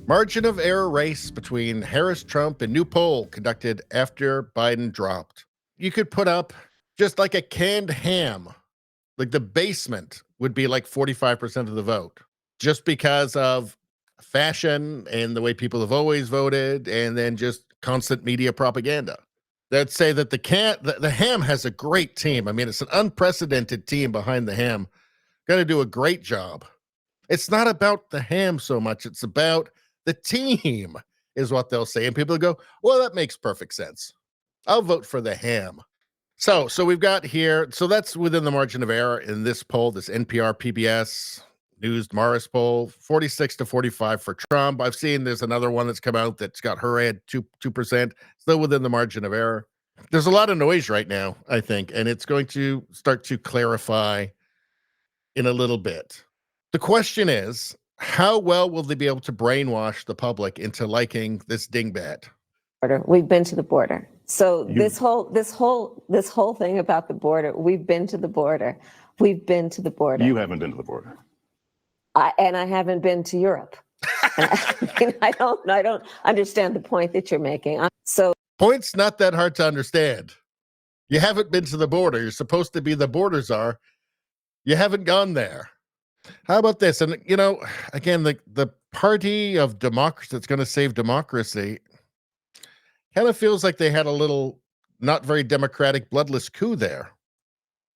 Margin of error race between Harris, Trump, and new poll conducted after Biden dropped. You could put up just like a canned ham, like the basement would be like 45% of the vote, just because of fashion and the way people have always voted, and then just constant media propaganda. They'd say that the ham has a great team. I mean, it's an unprecedented team behind the ham. Going to do a great job. It's not about the ham so much. It's about the team, is what they'll say. And people go, well, that makes perfect sense. I'll vote for the ham. So we've got here, so that's within the margin of error in this poll, this NPR PBS News Morris poll, 46 to 45 for Trump. I've seen there's another one that's come out that's got her at 2%, still within the margin of error. There's a lot of noise right now, I think, and it's going to start to clarify in a little bit. The question is, how well will they be able to brainwash the public into liking this dingbat? We've been to the border. So this whole thing about the border, we've been to the border. We've been to the border. You haven't been to the border. I haven't been to Europe. I don't understand the point that you're making. Point's not that hard to understand. You haven't been to the border. You're supposed to be the border czar. You haven't gone there. How about this? And, you know, again, the party of democracy that's going to save democracy kind of feels like they had a little not very democratic, bloodless coup there.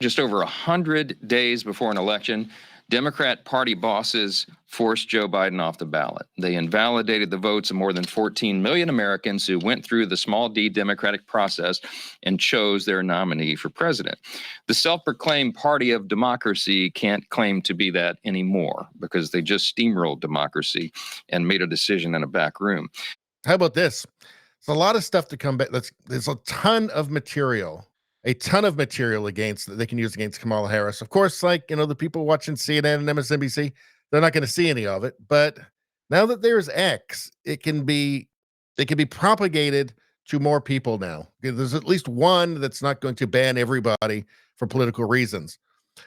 Just over 100 days before an election, Democrat Party bosses forced Joe Biden off the ballot. They invalidated the votes of more than 14 million Americans who went through the small d democratic process and chose their nominee for president. The self-proclaimed party of democracy can't claim to be that anymore because they just steamrolled democracy and made a decision in a back room. How about this? There's a lot of stuff to come back. There's a ton of material against that they can use against Kamala Harris. Of course, like, you know, the people watching CNN and MSNBC, they're not going to see any of it. But now that there's X, it can be propagated to more people now. There's at least one that's not going to ban everybody for political reasons.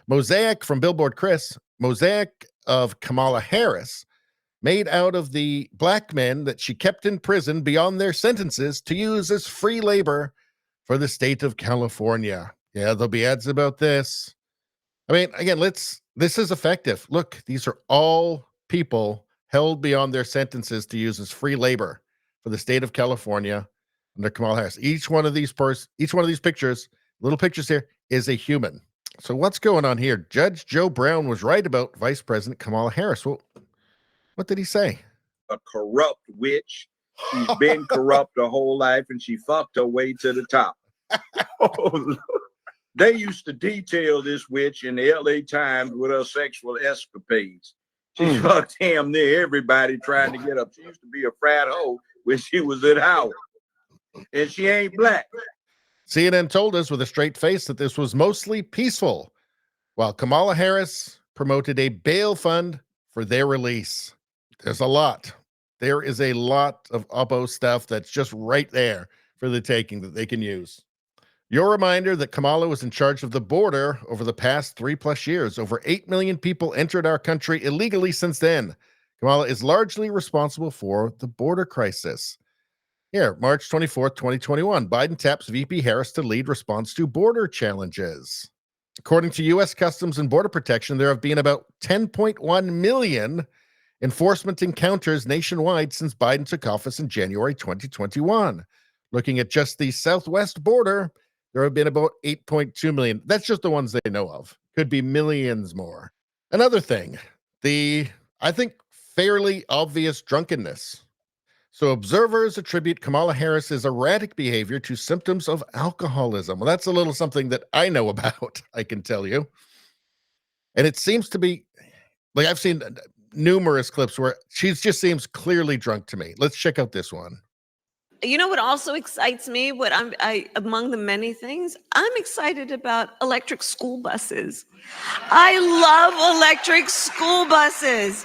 Mosaic from Billboard Chris, mosaic of Kamala Harris, made out of the black men that she kept in prison beyond their sentences to use as free labor for the state of California. Yeah, there'll be ads about this. I mean, again, this is effective. Look, these are all people held beyond their sentences to use as free labor for the state of California under Kamala Harris. Each one of these pictures, little pictures here, is a human. So what's going on here? Judge Joe Brown was right about Vice President Kamala Harris. Well, what did he say? A corrupt witch. She's been corrupt her whole life, and she fucked her way to the top. They used to detail this witch in the LA Times with her sexual escapades. She fucked damn near everybody trying to get up. She used to be a frat hoe when she was at Howard. And she ain't black. CNN told us with a straight face that this was mostly peaceful, while Kamala Harris promoted a bail fund for their release. There's a lot. There is a lot of Oppo stuff that's just right there for the taking that they can use. Your reminder that Kamala was in charge of the border over the past 3+ years. Over 8 million people entered our country illegally since then. Kamala is largely responsible for the border crisis. Here, March 24th, 2021, Biden taps VP Harris to lead response to border challenges. According to U.S. Customs and Border Protection, there have been about 10.1 million enforcement encounters nationwide since Biden took office in January 2021. Looking at just the southwest border, there have been about 8.2 million. That's just the ones they know of. Could be millions more. Another thing, I think, fairly obvious drunkenness. So observers attribute Kamala Harris's erratic behavior to symptoms of alcoholism. Well, that's a little something that I know about, I can tell you. And it seems to be, like, I've seen numerous clips where she just seems clearly drunk to me. Let's check out this one. You know what also excites me? Among the many things, I'm excited about electric school buses. I love electric school buses.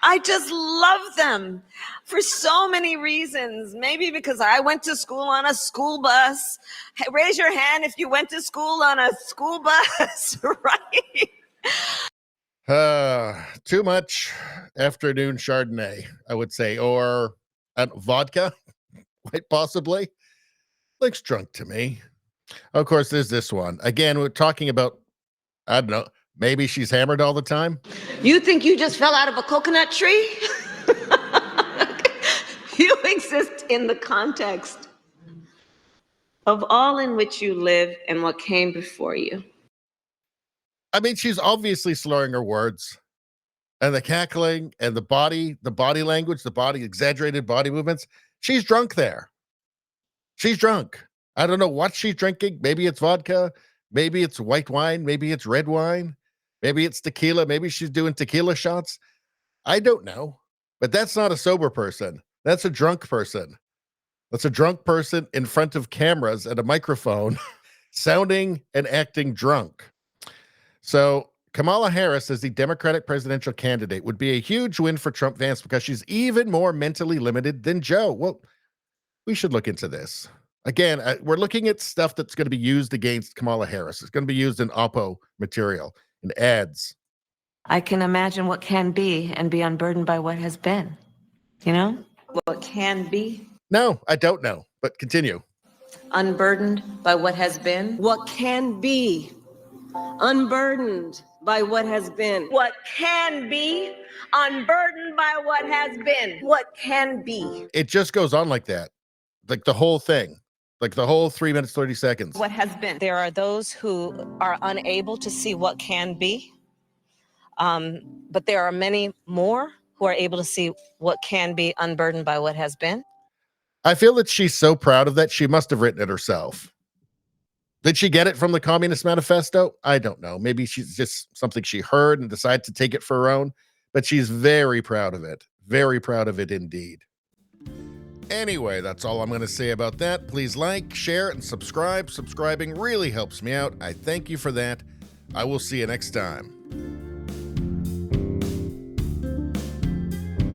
I just love them for so many reasons. Maybe because I went to school on a school bus. Hey, raise your hand if you went to school on a school bus, right? Too much afternoon Chardonnay, I would say, or vodka, quite possibly. Looks drunk to me. Of course, there's this one. Again, we're talking about, I don't know, maybe she's hammered all the time. You think you just fell out of a coconut tree? You exist in the context of all in which you live and what came before you. I mean, she's obviously slurring her words, and the cackling and the body language, exaggerated body movements. She's drunk there. She's drunk. I don't know what she's drinking. Maybe it's vodka. Maybe it's white wine. Maybe it's red wine. Maybe it's tequila. Maybe she's doing tequila shots. I don't know. But that's not a sober person. That's a drunk person. That's a drunk person in front of cameras and a microphone sounding and acting drunk. So Kamala Harris as the Democratic presidential candidate would be a huge win for Trump Vance because she's even more mentally limited than Joe. Well, we should look into this. Again, we're looking at stuff that's going to be used against Kamala Harris. It's going to be used in Oppo material, in ads. I can imagine what can be and be unburdened by what has been. You know? What can be No, I don't know, but continue. unburdened by what has been. What can be unburdened by what has been. What can be unburdened by what has been. What can be. It just goes on like that. Like the whole thing. Like the whole 3 minutes, 30 seconds. What has been. There are those who are unable to see what can be, but there are many more who are able to see what can be unburdened by what has been. I feel that she's so proud of that, she must have written it herself. Did she get it from the Communist Manifesto? I don't know. Maybe she's just something she heard and decided to take it for her own, but she's very proud of it. Very proud of it indeed. Anyway, that's all I'm going to say about that. Please like, share, and subscribe. Subscribing really helps me out. I thank you for that. I will see you next time.